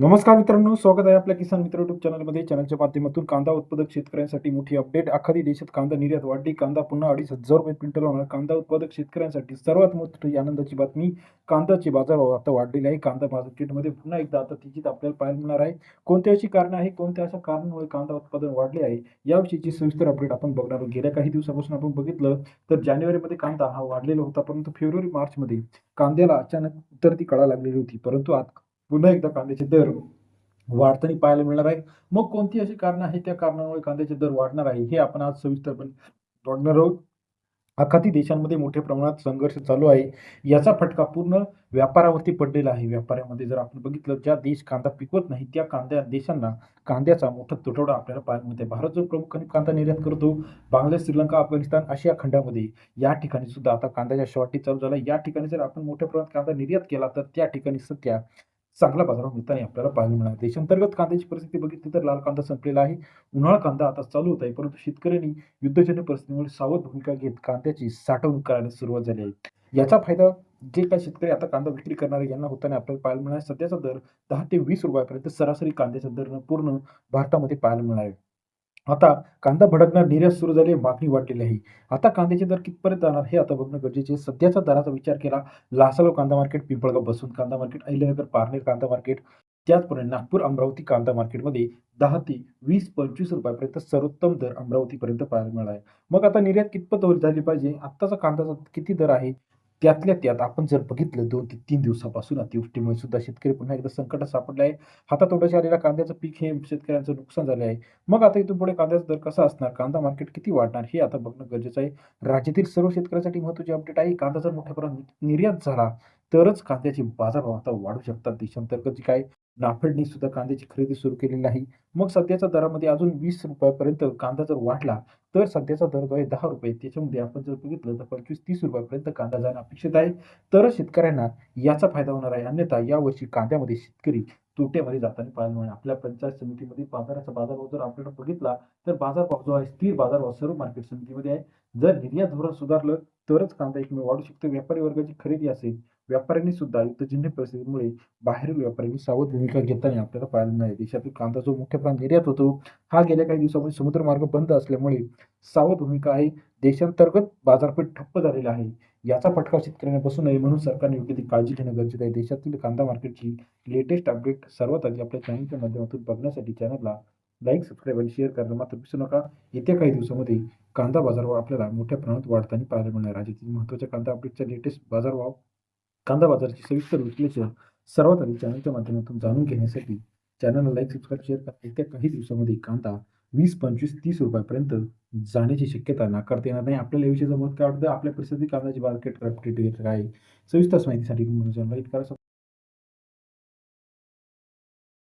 नमस्कार मित्रांनो, स्वागत आहे आपल्या किसान मित्र यूट्यूब चॅनलमध्ये. चॅनलच्या माध्यमातून कांदा उत्पादक शेतकऱ्यांसाठी मोठी अपडेट. अखादी देशात कांदा निर्यात वाढली. कांदा पुन्हा ₹2,500 क्विंटल होणार. कांदा उत्पादक शेतकऱ्यांसाठी सर्वात मोठी आनंदाची बातमी. कांद्याचे बाजारभाव आता वाढलेले आहे. कांदा मार्केटमध्ये पुन्हा एकदा आता तेजीत आपल्याला पाहायला मिळणार आहे. कोणत्या अशी कारणं आहे, कोणत्या अशा कारणामुळे कांदा उत्पादन वाढले आहे, याविषयीची सविस्तर अपडेट आपण बघणार आहोत. गेल्या काही दिवसापासून आपण बघितलं तर जानेवारीमध्ये कांदा हा वाढलेला होता, परंतु फेब्रुवारी, मार्चमध्ये कांद्याला अचानक उतरती कळा लागलेली होती. परंतु आता पुन्हा एकदा कांद्याचे दर वाढताना पाहायला मिळणार आहे. मग कोणती अशी कारणं आहेत, त्या कारणामुळे कांद्याचे दर वाढणार आहे, हे आपण आज सविस्तरपणे बघणार आहोत. आखाती देशांमध्ये मोठ्या प्रमाणात संघर्ष चालू आहे. याचा फटका पूर्ण व्यापारावरती पडलेला आहे. व्यापाऱ्यामध्ये जर आपण बघितलं, ज्या देश कांदा पिकवत नाही, त्या देशांना कांद्याचा मोठा तुटवडा आपल्याला पाहायला मिळते. भारत जो प्रमुखाने कांदा निर्यात करतो, बांगलादेश, श्रीलंका, अफगाणिस्तान, आशिया खंडामध्ये या ठिकाणी सुद्धा आता कांद्याच्या शॉर्टेज चालू झाला. या ठिकाणी जर आपण मोठ्या प्रमाणात कांदा निर्यात केला, तर त्या ठिकाणी सध्या चांगला बाजारभाव मिळताना आपल्याला पाहायला मिळणार. देशांतर्गत कांद्याची परिस्थिती बघितली तर लाल कांदा संपलेला आहे. उन्हाळा कांदा आता चालू होत आहे, परंतु शेतकऱ्यांनी युद्धजन्य परिस्थितीमुळे सावध भूमिका घेत कांद्याची साठवणूक करायला सुरुवात झाली आहे. याचा फायदा जे काही शेतकरी आता कांदा विक्री करणारे यांना होताना आपल्याला पाहायला मिळणार. सध्याचा दर ₹10 ते ₹20 सरासरी कांद्याचा दर पूर्ण भारतामध्ये पाहायला मिळणार आहे. आता कांदा भडकणार, निर्यात सुरू झाली, मागणी वाढलेली आहे. आता कांद्याचे दर कितपर्यंत जाणार हे आता बघणं गरजेचे आहे. सध्याचा दराचा विचार केला, लासलगाव कांदा मार्केट, पिंपळगाव बसवंत कांदा मार्केट, अहिल्यानगर पारनेर कांदा मार्केट, त्याचप्रमाणे नागपूर अमरावती कांदा मार्केटमध्ये 10 ते 20-25 रुपयापर्यंत सर्वोत्तम दर अमरावतीपर्यंत पाहायला मिळाला आहे. मग आता निर्यात कितपत झाली पाहिजे? आत्ताचा कांद्याचा किती दर आहे? त्यातल्या त्यात आपण जर बघितलं 2 ते 3 दिवसापासून अतिवृष्टीमुळे सुद्धा शेतकरी पुन्हा एकदा संकटात सापडले आहे. हातातोंडाशी आलेल्या कांद्याचं पीक हे शेतकऱ्यांचं नुकसान झाले आहे. मग आता इथून पुढे कांद्याचा दर कसा असणार? कांदा मार्केट किती वाढणार? हे आता बघणं गरजेचं आहे. राज्यातील सर्व शेतकऱ्यांसाठी महत्त्वाची अपडेट आहे. कांदा जर मोठ्या प्रमाणात निर्यात झाला, तरच कांद्याचे बाजारभाव आता वाढू शकतात. देशांतर्गत जी काही नाफेडने सुद्धा कांद्याची खरेदी सुरू केलेली आहे. मग सध्याच्या दरामध्ये अजून ₹20 कांदा जर वाढला, तर सध्याचा दर जो आहे ₹10. त्याच्यामध्ये आपण जर बघितलं तर ₹25-30 कांदा जाणं अपेक्षित आहे. तरच शेतकऱ्यांना याचा फायदा होणार आहे. अन्यथा यावर्षी कांद्यामध्ये शेतकरी तोट्यामध्ये जाताना पाहायला मिळणार. आपल्या पंचायत समितीमध्ये बाजाराचा बाजारभाव जर आपल्याला बघितला, तर बाजारभाव जो आहे स्थिर बाजारभाव सर्व मार्केट समितीमध्ये आहे. जर निर्यात धोरण सुधारलं, तरच कांदा एकमेव वाढू शकतो. व्यापारी वर्गाची खरेदी असेल, व्यापाऱ्यांनी सुद्धा युद्धजन्य परिस्थितीमुळे बाहेरील व्यापाऱ्यांनी सावध भूमिका घेताना आपल्याला पाहायला मिळाली. देशातील कांदा जो मोठ्या प्रमाणात निर्यात होतो, हा गेल्या काही दिवसामध्ये समुद्रमार्ग बंद असल्यामुळे सावध भूमिका आहे. देशांतर्गत बाजारपेठ ठप्प झालेला आहे. याचा फटका शेतकऱ्यांना बसू नये म्हणून सरकारने योग्य ती काळजी घेणं गरजेचं आहे. देशातील कांदा मार्केटची लेटेस्ट अपडेट सर्वात आधी आपल्या चॅनलच्या माध्यमातून बघण्यासाठी चॅनलला लाईक, सबस्क्राईब आणि शेअर करायला मात्र विसरू नका. येत्या काही दिवसामध्ये कांदा बाजारभाव आपल्याला मोठ्या प्रमाणात वाढताना पाहायला मिळणार आहे. राज्यातील महत्त्वाच्या कांदा अपडेटचा लेटेस्ट बाजारभाव, कांदा बाजाराची सविस्तर विश्लेषण सर्वात आधी चॅनलच्या माध्यमातून जाणून घेण्यासाठी चॅनलला लाईक, सबस्क्राईब, शेअर करा. येत्या काही दिवसामध्ये कांदा 20, 25, ₹30 जाण्याची शक्यता नाकारता येणार नाही. आपल्याला याविषयीचं मत काय वाटतं? आपल्या परिस्थितीत कांद्याची मार्केट अपडेट काय आहे? सविस्तर माहितीसाठी लाईक करा.